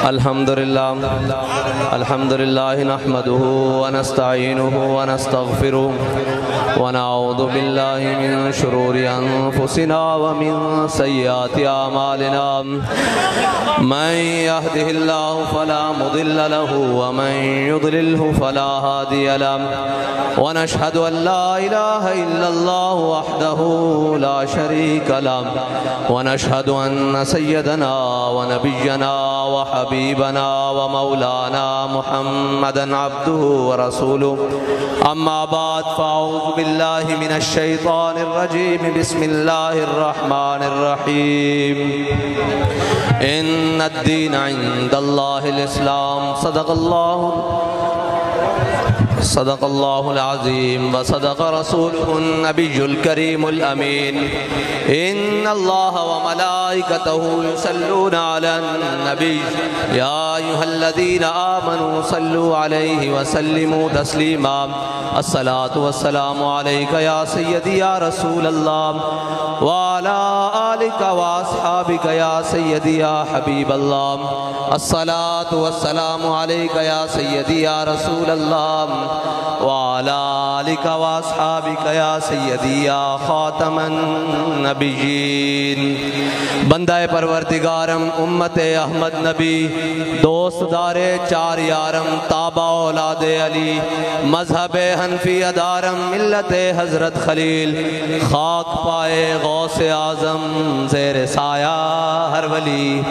الحمدللہ نحمده ونستعینه ونستغفره ونعوذ باللہ من شرور انفسنا ومن سیئات اعمالنا من يهده اللہ فلا مضل له ومن يضلله فلا هادی له ونشهد ان لا الہ الا اللہ وحده لا شریک له ونشهد ان سیدنا ونبینا وحبیبنا ومولانا محمدا عبده ورسوله اما بعد فاعوذ باللہ من الشیطان الرجیم بسم اللہ الرحمن الرحیم ان الدین عند اللہ الاسلام صدق اللہ العظیم وصدق رسولہ النبی الکریم الامین ان اللہ وملائکتہ یصلون علی النبی یا ایہا الذین آمنوا صلوا علیہ وسلموا تسلیما الصلاة والسلام علیکہ یا سیدی یا رسول اللہ وعلا آلک واصحابک یا سیدی یا حبیب اللہ الصلاة والسلام علیکہ یا سیدی یا رسول اللہ وعلا آلک واصحابک یا سیدی یا خاتم النبیین بندہ پروردگارم امت احمد نبی دوست دار چار یارم تابع اولاد علی مذہب حنفی ادارم ملت حضرت خلیل خاک پائے غوث اعظم زیر سایہ ہر ولی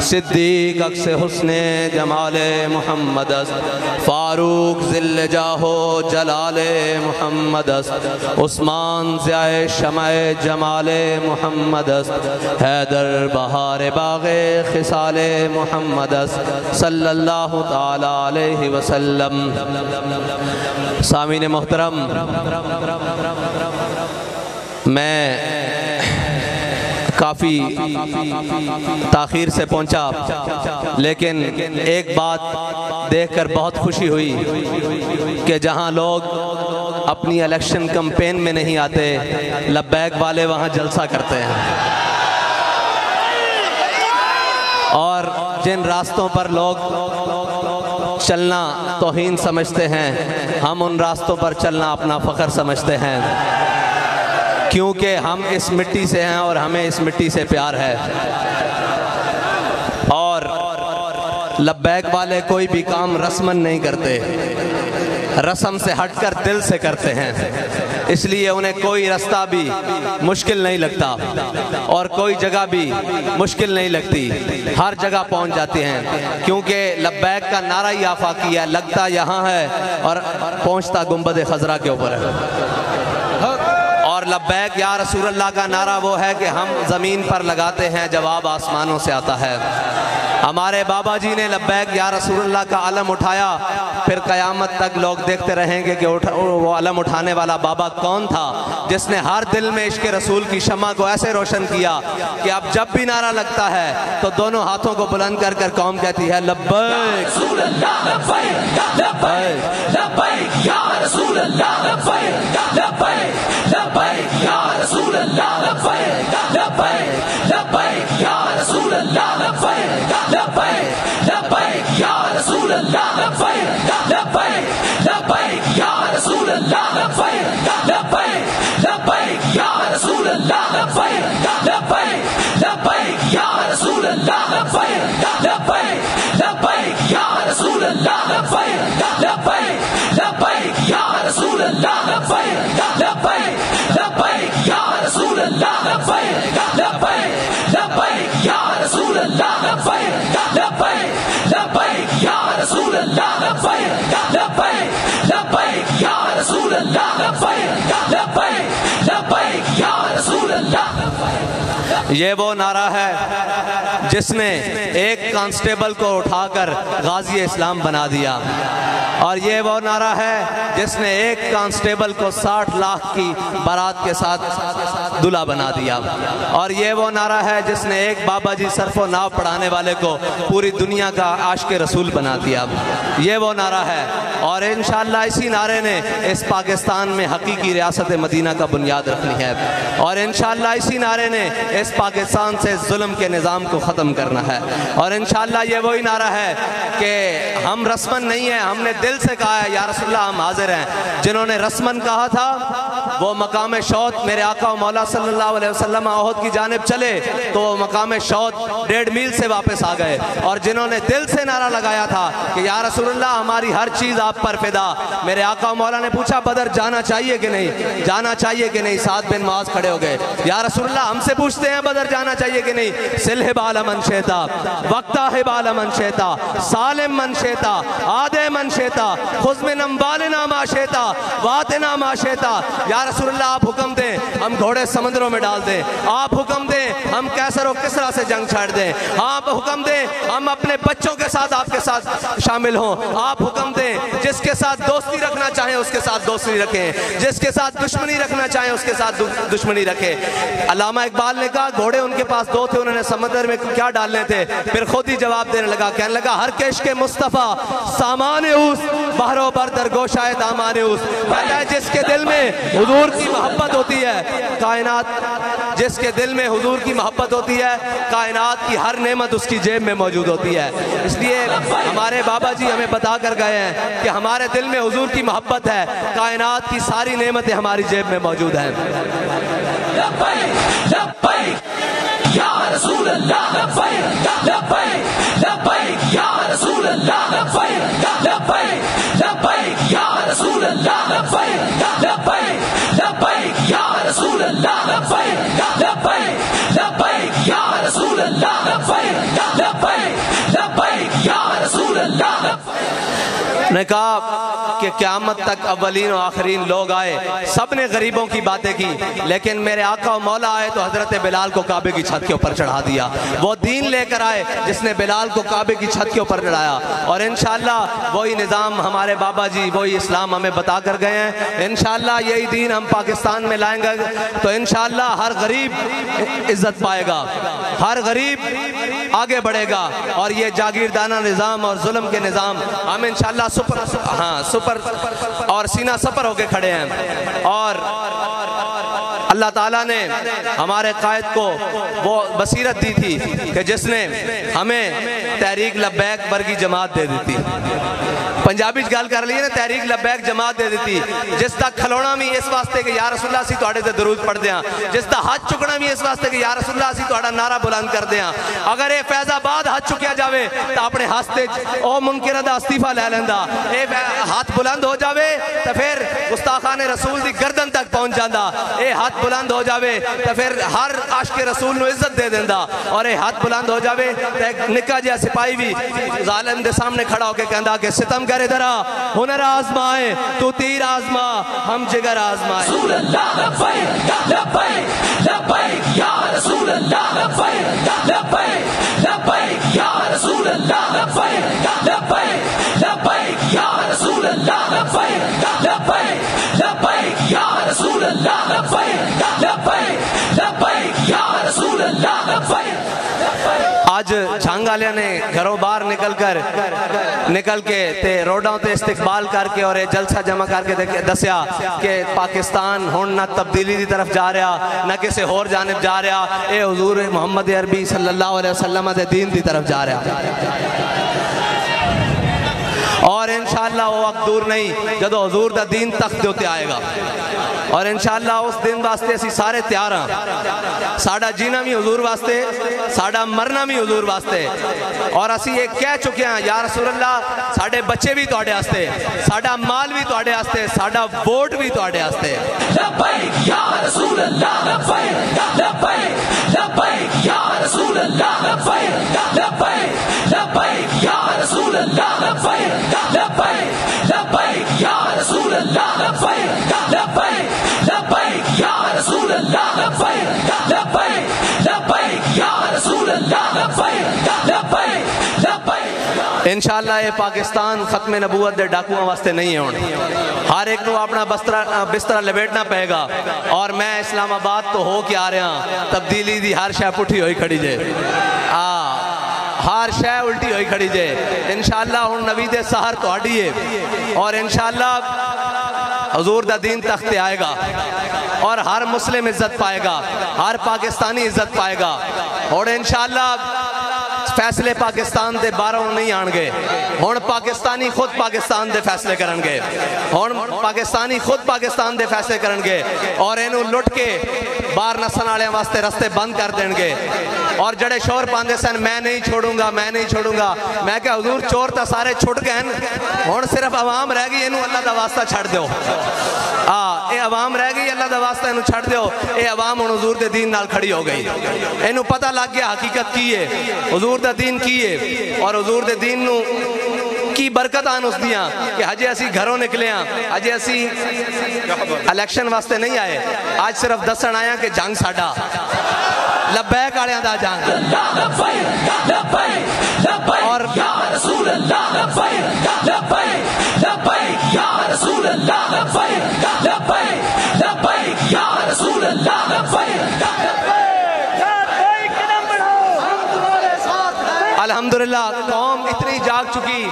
صدیق عکس حسن جمال محمد است فاروق ذل جاہو جلال محمد است عثمان ضیاء شمع جمال محمد است حیدر بہار باغ خصال محمد است صلی اللہ تعالی علیہ وسلم سامعین محترم میں کافی تاخیر سے پہنچا لیکن ایک بات دیکھ کر بہت خوشی ہوئی کہ جہاں لوگ اپنی الیکشن کمپین میں نہیں آتے لبیک والے وہاں جلسہ کرتے ہیں اور جن راستوں پر لوگ چلنا توہین سمجھتے ہیں ہم ان راستوں پر چلنا اپنا فخر سمجھتے ہیں کیونکہ ہم اس مٹی سے ہیں اور ہمیں اس مٹی سے پیار ہے اور لبیک والے کوئی بھی کام رسمن نہیں کرتے رسم سے ہٹ کر دل سے کرتے ہیں اس لیے انہیں کوئی رستہ بھی مشکل نہیں لگتا اور کوئی جگہ بھی مشکل نہیں لگتی ہر جگہ پہنچ جاتی ہیں کیونکہ لبیک کا نعرہ ہی آفاقی ہے لگتا یہاں ہے اور پہنچتا گنبد خضرا کے اوپر ہے اور لبیک یا رسول اللہ کا نعرہ وہ ہے کہ ہم زمین پر لگاتے ہیں جواب آسمانوں سے آتا ہے ہمارے بابا جی نے لبیک یا رسول اللہ کا علم اٹھایا پھر قیامت تک لوگ دیکھتے رہیں گے کہ وہ علم اٹھانے والا بابا کون تھا جس نے ہر دل میں عشق رسول کی شمع کو ایسے روشن کیا کہ اب جب بھی نعرہ لگتا ہے تو دونوں ہاتھوں کو بلند کر کر قوم کہتی ہے لبیک رسول اللہ لبیک لبیک لبیک یا رسول اللہ لبیک لبیک لبیک یا رسول اللہ لبیک لبیک لبیک یا رسول اللہ لبیک لبیک لبیک یا رسول اللہ لبیک لبیک لبیک یا رسول اللہ لبیک لبیک لبیک یا رسول اللہ لبیک لبیک لبیک یا رسول اللہ لبیک لبیک لبیک یا رسول اللہ لبیک لبیک لبیک یا رسول اللہ لبیک لبیک لبیک یا رسول اللہ لبیک لبیک لبیک یا رسول اللہ لبیک لبیک لبیک یا رسول اللہ لبیک لبیک لبیک یا رسول اللہ لبیک لبیک لبیک یا رسول اللہ یہ وہ نعرہ ہے جس نے ایک کانسٹیبل کو اٹھا کر غازی اسلام بنا دیا اور یہ وہ نعرہ ہے جس نے ایک کانسٹیبل کو 60 لاکھ کی بارات کے ساتھ دلہا بنا دیا اور یہ وہ نعرہ ہے جس نے ایک بابا جی صرف و ناو پڑھانے والے کو پوری دنیا کا عاشق رسول بنا دیا یہ وہ نعرہ ہے اور انشاءاللہ اسی نعرے نے اس پاکستان میں حقیقی ریاست مدینہ کا بنیاد رکھنی ہے اور انشاءاللہ اسی نعرے نے اس پاکستان سے ظلم کے نظام کو ختم کرنا ہے۔ اور انشاءاللہ یہ وہی نعرہ ہے کہ ہم رسمن نہیں ہیں، ہم نے دل سے کہا ہے یا رسول اللہ ہم حاضر ہیں۔ جنہوں نے رسمن کہا تھا وہ مقام شوط میرے آقا و مولا صلی اللہ علیہ وسلم احد کی جانب چلے تو وہ مقام شوط 1.5 میل سے واپس آ گئے، اور جنہوں نے دل سے نعرہ لگایا تھا کہ یا رسول اللہ ہماری ہر چیز آپ پر فدا، میرے آقا و مولا نے پوچھا بدر جانا چاہیے کہ نہیں، جانا چاہیے کہ نہیں، سعد بن معاذ کھڑے ہو گئے، یا رسول اللہ ہم سے پوچھتے ہیں بدر جانا چاہیے کہ نہیں، سلح بال من شیتا وقتا ہے بال من شیتا سالم من شیتا آدے من شیتا خذ من اموالنا ما شیتا واتنا ما شیتا، یا رسول اللہ آپ حکم دیں ہم گھوڑے سمندروں میں ڈال دیں، آپ حکم دیں ہم کیسر و کسرا سے جنگ چھاڑ دیں، آپ حکم دیں ہم اپنے بچوں کے ساتھ آپ کے ساتھ شامل ہوں، آپ حکم دیں جس کے ساتھ دوستی رکھنا چاہیں اس کے ساتھ دوستی رکھیں، جس کے ساتھ دشمنی رکھنا چاہیں اس کے ساتھ دشمنی رکھیں۔ علامہ اقبال نے کہا گھوڑے ان کے پاس 2 تھے، انہوں نے سمندر میں کیا ڈالنے تھے، پھر خود ہی جواب دینے لگا، کہنے لگا ہر کش کے مصطفیٰ سامان اوس بحر و بر در گوشائے دامان اوس، کہتا ہے جس کے دل میں حضور کی محبت ہوتی ہے کائنات، جس کے دل میں حضور کی محبت ہوتی ہے کائنات کی ہر نعمت اس کی جیب میں موجود ہوتی ہے۔ اس لیے ہمارے بابا جی ہمیں بتا کر گئے ہیں کہ ہمارے دل میں حضور کی محبت ہے، کائنات کی ساری نعمتیں ہماری جیب میں موجود ہیں۔ لبیک لبیک یا رسول اللہ، لبیک لبیک لبیک یا رسول اللہ، لبیک لبیک لبیک یا رسول اللہ، لبیک لبیک لبیک یا رسول اللہ، لبیک لبیک لبیک یا رسول اللہ، لبیک لبیک لبیک یا رسول اللہ۔ نے کہا کہ قیامت تک اولین و آخرین لوگ آئے، سب نے غریبوں کی باتیں کی، لیکن میرے آقا و مولا آئے تو حضرت بلال کو کعبے کی چھت کے اوپر چڑھا دیا۔ وہ دین لے کر آئے جس نے بلال کو کعبے کی چھت کے اوپر چڑھایا، اور انشاءاللہ وہی نظام ہمارے بابا جی وہی اسلام ہمیں بتا کر گئے ہیں۔ انشاءاللہ یہی دین ہم پاکستان میں لائیں گے تو انشاءاللہ ہر غریب عزت پائے گا، ہر غریب آگے بڑھے گا، اور یہ جاگیردانہ نظام اور ظلم کے نظام ہم انشاءاللہ سپر اور سینہ سپر ہو کے کھڑے ہیں۔ اور اللہ تعالیٰ نے ہمارے قائد کو وہ بصیرت دی تھی کہ جس نے ہمیں تحریک لبیک برگی جماعت دے دیتی، پنجابی گل کر لیے نا، تحریک لبیک جماعت دے دیتی، جس دا کھلونا بھی اس واسطے کہ یا رسول اللہ سی تواڈے تے درود پڑھ دیاں، جس دا ہاتھ چکنا بھی اس واسطے کہ یا رسول اللہ سی تواڈا نعرہ بلند کر دیاں۔ اگر اے فیض آباد ہاتھ چکیا جاوے تو اپنے ہاستے او منکر دا استعفیٰ لے لیندا، اے ہاتھ بلند ہو جاوے تو پھر گستاخان رسول دی گردن تک پہنچ جاندا، اے ہاتھ بلند ہو جاوے تو پھر ہر عاشق رسول نو عزت دے دیندا، اور اے ہاتھ بلند ہو جاوے تو ایک نکا جہا سپاہی بھی ظالم دے سامنے کھڑا ہو کے کہندا کہ ستم گر ادھرا ہنر آزمائے تو تیر آزما ہم جگر آزمائے۔ رسول اللہ لبیک لبیک لبیک یا رسول اللہ، لبیک لبیک لبیک یا رسول اللہ، لبیک لبیک لبیک یا رسول اللہ، لبیک لبیک لبیک یا رسول اللہ، لبیک لبیک لبیک یا رسول اللہ، لبیک۔ آج جھنگ والے نے گھروں باہر نکل کے تے روڈوں تے استقبال کر کے اور جلسہ جمع کر کے دسیا کہ پاکستان ہون نہ تبدیلی دی طرف جا رہا نہ کسی اور جانب جا رہا، اے حضور محمد عربی صلی اللہ علیہ وسلم دے دین دی طرف جا رہا، اور انشاءاللہ وہ وقت دور نہیں جدو حضور دا دین تخت دیتے آئے گا، اور انشاءاللہ اس دن واسطے اسی سارے تیار ہیں، ساڑا جینا بھی حضور واسطے، ساڑا مرنا بھی حضور واسطے، اور اسی یہ کہہ چکے ہیں یا رسول اللہ ساڑے بچے بھی توڑے آستے، ساڑا مال بھی توڑے آستے، ساڑا ووٹ بھی توڑے آستے۔ لبیک یا رسول اللہ، لبیک لبیک لبیک یا رسول اللہ، لبیک لبیک لبیک یا رسول اللہ، لبیک لبیک لبیک یا رسول اللہ، لبیک لبیک لبیک یا رسول اللہ، لبیک لبیک لبیک یا رسول اللہ، لبیک لبیک لبیک۔ انشاءاللہ یہ پاکستان ختم نبوت دے ڈاکوؤں واسطے نہیں ہے، ہر ایک کو اپنا بسترہ لپیٹنا پڑے گا، اور میں اسلام آباد تو ہو کے آ رہا ہوں، تبدیلی دی ہر شے پٹھی ہوئی کھڑی جے، ہر شے الٹی ہوئی کھڑی جے، انشاءاللہ ہن نبی دے سحر تو ہڈی ہے، اور انشاءاللہ حضور دا دین تخت آئے گا اور ہر مسلم عزت پائے گا, ہر پاکستانی عزت پائے گا. اور انشاءاللہ فیصلے پاکستان دے باہروں نہیں آن گے, ہون پاکستانی خود پاکستان دے فیصلے کرن گے, ہون پاکستانی خود پاکستان دے فیصلے کرن گے, اور اینو لٹ کے باہر نسن والے واسطے رستے بند کر دیں گے. اور جڑے شور پاندے سن میں نہیں چھوڑوں گا, میں نہیں چھوڑوں گا, میں کہ حضور چور تا سارے چھٹ گئے, ہون صرف عوام رہ گئی, اینو اللہ دا واسطہ چھڑ دیو. اے عوام رہ گئی, اللہ دا واسطہ اینو چھڑ دیو. اے عوام ہن حضور دے دین نال کھڑی ہو گئی, اینو پتہ لگ گیا حقیقت کی ہے, حضور دا دین کی ہے, اور حضور دے دین نو کی برکت آن اس دیاں کہ ہجے اسی گھروں نکلے ہیں, ہجے اسی الیکشن واسطے نہیں آئے, آج صرف دسن آیا کہ جنگ ساڈا لبیک آڑے دا جنگ. اور الحمدللہ قوم اتنی جاگ چکی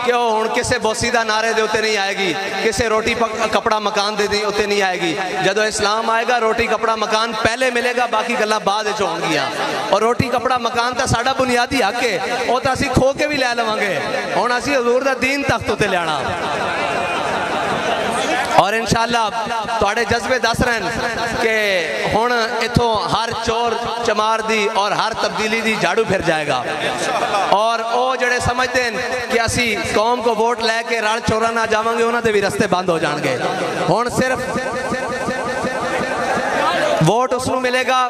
کہ وہ ہن کسے بوسیدہ نعرے دے ہوتے نہیں آئے گی, کسے روٹی کپڑا مکان دے ہوتے نہیں آئے گی. جدو اسلام آئے گا روٹی کپڑا مکان پہلے ملے گا, باقی گلا بعد ہون گیا. اور روٹی کپڑا مکان تا ساڈا بنیادی حق ہے, وہ تو اسی کھو کے بھی لے لواں گے, ہن اسی حضور دا دین تخت تے لیانا. اور انشاءاللہ تواڈے جذبے دس رہن کہ ہن اتھوں ہر چور چمار دی اور ہر تبدیلی دی جھاڑو پھر جائے گا. اور او جڑے سمجھتے ہیں کہ اسی قوم کو ووٹ لے کے رل چورا نہ جاواں گے, انہاں دے بھی رستے بند ہو جان گے. ہن صرف ووٹ اس نو ملے گا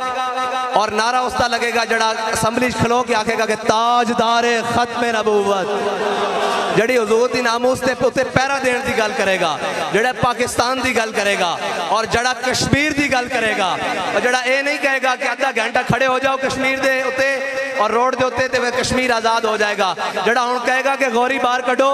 اور نعرہ اس دا لگے گا جڑا اسمبلی کھلو کے آکھے گا کہ تاجدار ختم نبوت, جڑی حضور دی ناموس تے پوتے پیرا دین دی گل کرے گا, جڑا پاکستان دی گل کرے گا, اور جڑا کشمیر دی گل کرے گا, اور جڑا اے نہیں کہے گا کہ آدھا گھنٹہ کھڑے ہو جاؤ کشمیر دے ہوتے اور روڈ دے ہوتے تے وہ کشمیر آزاد ہو جائے گا. جڑا ہن کہے گا کہ غوری باہر کڈو,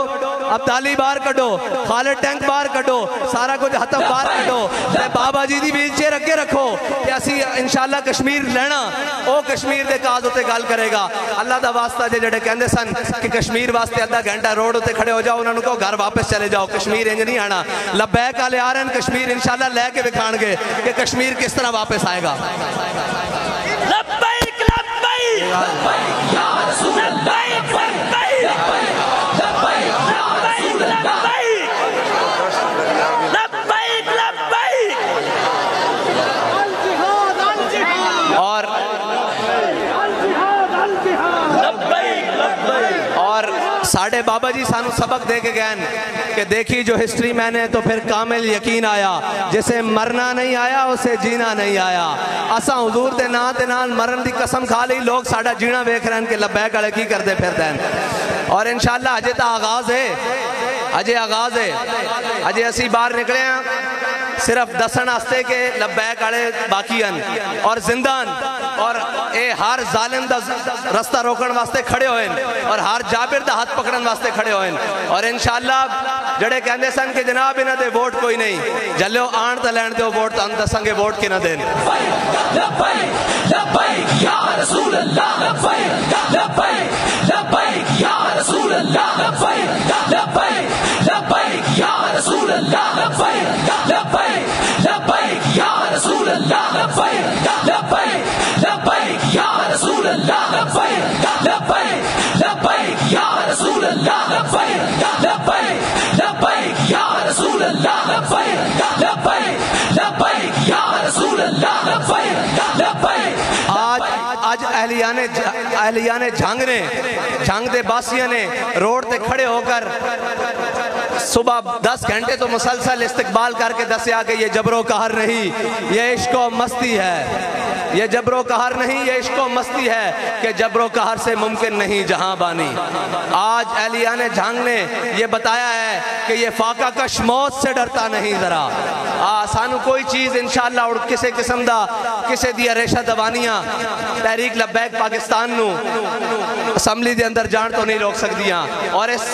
ابدالی باہر کڈو, خالد ٹینک باہر کڈو, سارا کچھ ہتف باہر کڈو, تے بابا جی دی ویل چیئر اگے رکھو کہ اسی انشاءاللہ کشمیر لینا, او کشمیر دے کاز ہوتے گل کرے گا. اللہ دا واسطہ جڑے کہندے سن کہ کشمیر واسطے آدھا گھنٹہ روڈ ہوتے کھڑے ہو جاؤ, انہوں نے کہو گھر واپس چلے جاؤ, کشمیر انج نہیں آنا. لبیک والے آ رہے ہیں, کشمیر انشاءاللہ لے کے دکھان گے کہ کشمیر کس طرح واپس آئے گا. لبیک لبیک یا رسول اللہ, لبیک لبیک لبیک لبیک. اور ساڑھے بابا جی سانو سبق دے کے گئن کہ دیکھی جو ہسٹری میں نے تو پھر کامل یقین آیا, جسے مرنا نہیں آیا اسے جینا نہیں آیا. اساں حضور دے نان مرن دی قسم کھا لی, لوگ ساڑھا جینا ویکھ رہن کہ لبیک والے کی کردے پھر دین. اور انشاءاللہ اجے تا آغاز ہے, اجے آغاز ہے, اجے اسی باہر نکلے ہیں صرف دسن آستے کے لبیک والے باقی ہیں اور زندان, اور اے ہر ظالم دا رستہ روکن واسطے کھڑے ہوئے اور ہر جابر دا ہاتھ پکڑن واسطے کھڑے ہوئے. اور انشاءاللہ جڑے کہندے سن کہ جناب انہاں دے ووٹ کوئی نہیں, جلو آن تا لین دے ووٹ تا دسنگے ووٹ کی نہ دین. لبیک لبیک یا رسول اللہ, لبیک لبیک لبیک یا رسول اللہ, لبیک لبیک لبیک یا رسول اللہ, لبیک لبیک لبیک یا رسول اللہ, لبیک لبیک لبیک یا رسول اللہ, لبیک لبیک لبیک یا رسول اللہ, لبیک لبیک لبیک یا رسول اللہ, لبیک لبیک لبیک یا رسول اللہ, لبیک لبیک. آج اہلیان جھنگ دے باسیاں نے روڈ تے کھڑے ہو کر صبح 10 گھنٹے تو مسلسل استقبال کر کے دسیا کہ یہ جبر و قہر نہیں, یہ عشق و مستی ہے, یہ جبر و قہر نہیں, یہ عشق و مستی ہے, کہ جبر و قہر سے ممکن نہیں جہاں بانی. آج اہلیان جھنگ نے یہ بتایا ہے کہ یہ فاقہ کش موت سے ڈرتا نہیں ذرا. سانو کوئی چیز انشاءاللہ اور کسے قسم دا کسے دیا ریشہ دوانیاں تحریک لبیک پاکستان نو اسمبلی دے اندر جان تو نہیں روک سکدیاں, اور اس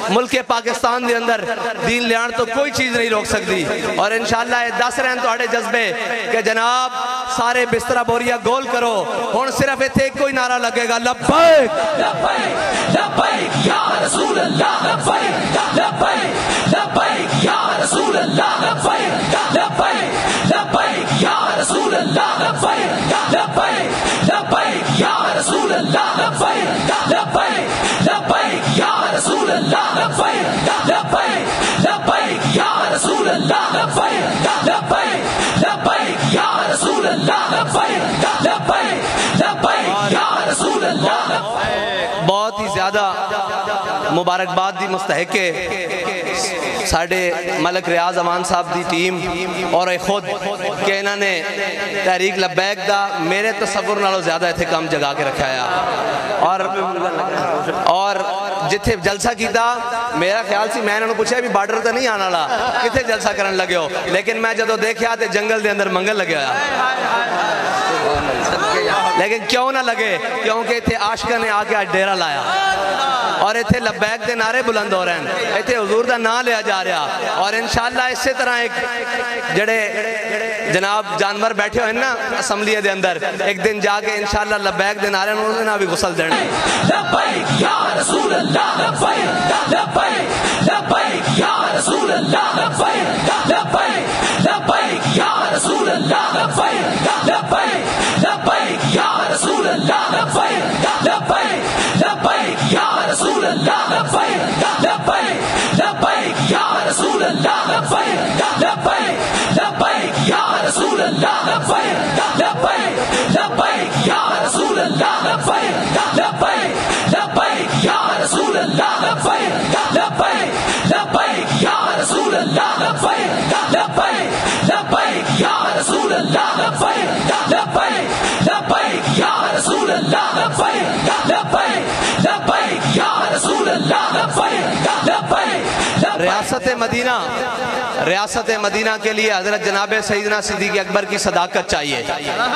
ملک پاکستان دے اندر دین لیان تو کوئی چیز نہیں روک سکتی. اور انشاءاللہ یہ دس رہن تو آڑے جذبے کہ جناب سارے بسترہ بوریا گول کرو, ہون صرف ایتھے کوئی نعرہ لگے گا, لبیک لبیک لبیک یا رسول اللہ, لبیک لبیک لبیک یا رسول اللہ, بہت ہی زیادہ مبارکباد دی مستحق ہے ساڈے ملک ریاض امان صاحب دی ٹیم اور خود کہ انہوں نے تحریک لبیک دا میرے تصور نالوں زیادہ ایتھے کم جگا کے رکھا ہے اور جتھے جلسہ کیتا میرا خیال سی میں انہوں نے پوچھا بھی بارڈر تو نہیں آنا لا کتھے جلسہ کرن لگے ہو لیکن میں جدو دیکھیا تے جنگل دے اندر منگل لگے ہوا لیکن کیوں نہ لگے کیونکہ ایتھے عاشقاں نے آ کے آج ڈیرہ لایا اور ایتھے لبیک دے نعرے بلند ہو رہے ہیں ایتھے حضور دا نام لیا جا رہا اور انشاءاللہ اسی طرح ایک جڑے جناب جانور بیٹھے ہوئے ہیں نا اسمبلی دے اندر ایک دن جا کے انشاءاللہ لبیک دے نعرے انہوں نے بھی غسل دینے لبیک یا رسول اللہ لبیک لبیک لبیک یا رسول اللہ لبیک لبیک لبیک یا رسول اللہ لبیک لبیک لبیک یا رسول اللہ لبیک لبیک لبیک یا رسول اللہ لبیک لبیک لبیک یا رسول اللہ لبیک لبیک لبیک یا رسول اللہ لبیک لبیک لبیک یا رسول اللہ لبیک لبیک لبیک یا رسول اللہ لبیک لبیک لبیک یا رسول اللہ لبیک لبیک لبیک یا رسول اللہ لبیک لبیک لبیک یا رسول اللہ لبیک لبیک لبیک یا رسول اللہ لبیک لبیک ریاست مدینہ کے لیے حضرت جناب سیدنا صدیق اکبر کی صداقت چاہیے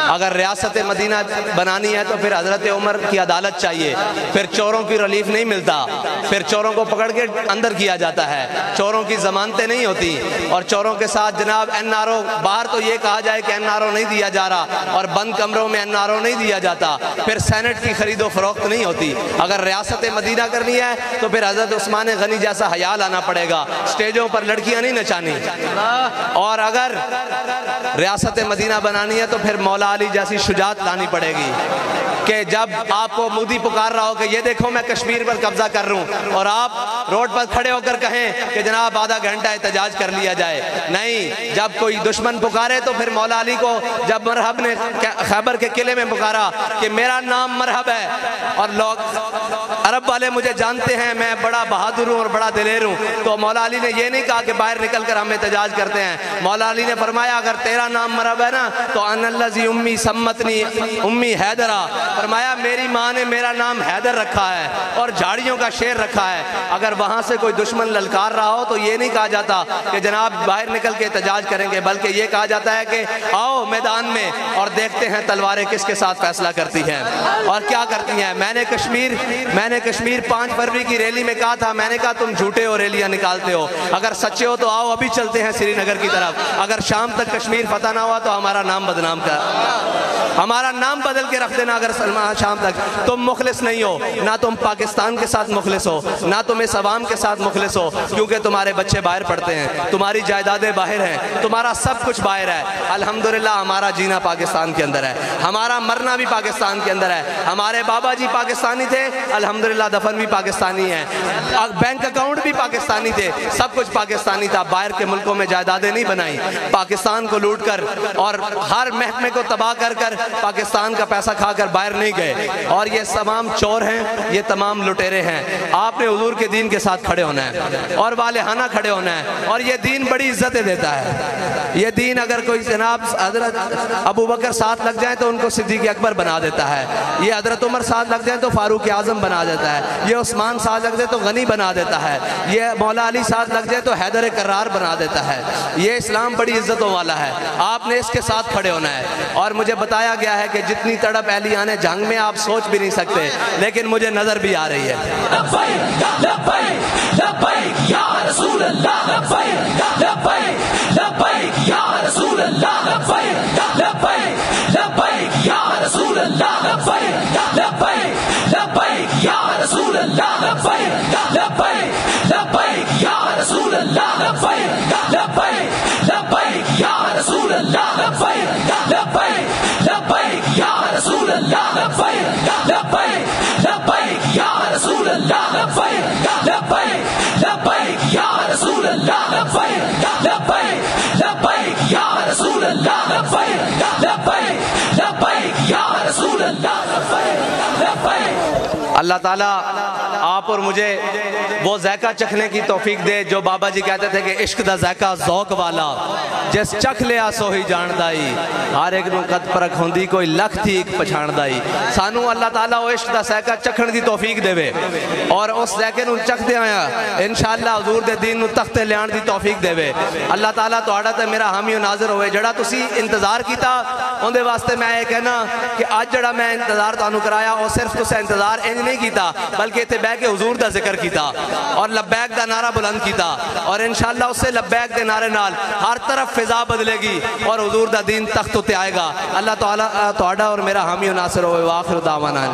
اگر ریاست مدینہ بنانی ہے تو پھر حضرت عمر کی عدالت چاہیے پھر چوروں کی ریلیف نہیں ملتا پھر چوروں کو پکڑ کے اندر کیا جاتا ہے چوروں کی ضمانتیں نہیں ہوتی اور چوروں کے ساتھ جناب این آر او باہر تو یہ کہا جائے کہ این آر او نہیں دیا جا رہا اور بند کمروں میں این آر او نہیں دیا جاتا پھر سینٹ کی خرید و فروخت نہیں ہوتی اگر ریاست مدینہ کرنی ہے تو پھر حضرت عثمان غنی جیسا حیا لانا پڑے گا سٹیجوں پر لڑکیاں نہیں نچانی اور اگر ریاست مدینہ بنانی ہے تو پھر مولا علی جیسی شجاعت لانی پڑے گی کہ جب آپ کو مودی پکار رہا ہو کہ یہ دیکھو میں کشمیر پر قبضہ کر رہا ہوں اور آپ روڈ پر کھڑے ہو کر کہیں کہ جناب آدھا گھنٹہ احتجاج کر لیا جائے نہیں جب کوئی دشمن پکارے تو پھر مولا علی کو جب مرحب نے خیبر کے قلعے میں پکارا کہ میرا نام مرحب ہے اور لوگ عرب والے مجھے جانتے ہیں میں بڑا بہادر ہوں اور بڑا دلیر ہوں تو مولا علی نے یہ نہیں کہا کہ باہر نکل کر ہم احتجاج کرتے ہیں مولا علی نے فرمایا اگر تیرا نام مرحب ہے نا تو ان الذی امی سمتنی امی حیدرہ فرمایا میری ماں نے میرا نام حیدر رکھا ہے اور جھاڑیوں کا شیر رکھا ہے اگر وہاں سے کوئی دشمن للکار رہا ہو تو یہ نہیں کہا جاتا کہ جناب باہر نکل کے احتجاج کریں گے بلکہ یہ کہا جاتا ہے کہ آؤ میدان میں اور دیکھتے ہیں تلواریں کس کے ساتھ فیصلہ کرتی ہیں اور کیا کرتی ہیں میں نے کشمیر 5 فروری کی ریلی میں کہا تھا میں نے کہا تم جھوٹے ہو ریلیاں نکالتے ہو اگر سچے ہو تو آؤ ابھی چلتے ہیں سری نگر کی طرف اگر شام تک کشمیر فتح نہ ہوا تو ہمارا نام بدنام ہمارا نام بدل کے رکھ دینا اگر شام تک تم مخلص نہیں ہو نہ تم پاکستان کے ساتھ مخلص ہو نہ تم اس عوام کے ساتھ مخلص ہو کیونکہ تمہارے بچے باہر پڑھتے ہیں تمہاری جائیدادیں باہر ہیں تمہارا سب کچھ باہر ہے الحمدللہ ہمارا جینا پاکستان کے اندر ہے ہمارا مرنا بھی پاکستان کے اندر ہے ہمارے بابا جی پاکستانی تھے الحمدللہ دفن بھی پاکستانی ہے بینک اکاؤنٹ بھی پاکستانی تھے سب کچھ پاکستانی تھا باہر کے ملکوں میں جائیدادیں نہیں بنائی پاکستان کو لوٹ کر اور ہر محکمے کو تباہ کر کر پاکستان کا پیسہ کھا کر باہر نہیں گئے اور یہ تمام چور ہیں یہ تمام لٹیرے ہیں آپ نے حضور کے دین کے ساتھ کھڑے ہونا ہے اور والہانہ کھڑے ہونا ہے اور یہ دین بڑی عزتیں دیتا ہے یہ دین اگر کوئی جناب حضرت ابو بکر ساتھ لگ جائیں تو ان کو صدیق اکبر بنا دیتا ہے یہ حضرت عمر ساتھ لگ جائیں تو فاروق اعظم بنا دیتا ہے یہ عثمان ساتھ لگ جائے تو غنی بنا دیتا ہے یہ مولا علی ساتھ لگ جائے تو حیدر کرار بنا دیتا ہے یہ اسلام بڑی عزتوں والا ہے آپ نے اس کے ساتھ کھڑے ہونا ہے اور مجھے بتایا گیا ہے کہ جتنی تڑپ اہلیان جنگ میں آپ سوچ بھی نہیں سکتے لیکن مجھے نظر بھی آ رہی ہے لبیک لبیک لبیک یا رسول اللہ لبیک لبیک لبیک یا رسول اللہ لبیک لبیک لبیک یا رسول اللہ لبیک لبیک لبیک یا رسول اللہ لبیک لبیک لبیک یا رسول اللہ لبیک لبیک لبیک یا رسول اللہ لبیک لبیک لبیک یا رسول اللہ لبیک لبیک لبیک یا رسول اللہ لبیک لبیک لبیک یا رسول اللہ لبیک لبیک لبیک یا رسول اللہ لبیک لبیک لبیک یا رسول اللہ لبیک لبیک اللہ تعالیٰ آپ اور مجھے وہ ذائقہ چکھنے کی توفیق دے جو بابا جی کہتے تھے کہ عشق دا ذائقہ ذوق والا جس چکھ لیا سو ہی جان دائی ہر ایک نو قد پرکھ ہوندی کوئی لکھ تھی ایک پچھان دائی سانو اللہ تعالیٰ وہ عشق دا ذائقہ چکھن دی توفیق دے وے اور اس ذائقے نو چکھ دے آیا انشاءاللہ حضور دے دین نو تختے لیان دی توفیق دے وے اللہ تعالیٰ تو آڑا تے میرا حامی و ناظر ہوئے جڑا تسی انتظار کیتا ان دے واسطے میں یہ کہنا کہ آج جڑا میں انتظار تانوں کرایا اور صرف تسے انتظار انج نہیں کیتا بلکہ تے بے کے حضور دا ذکر کیتا اور لبیک دا نعرہ بلند کیتا اور انشاءاللہ اس سے لبیک دے نعرے نال ہر طرف فضا بدلے گی اور حضور دا دین تخت تے آئے گا اللہ تعالیٰ تو آڑا اور میرا حامی و ناصر ہوئے وآخر دعوانا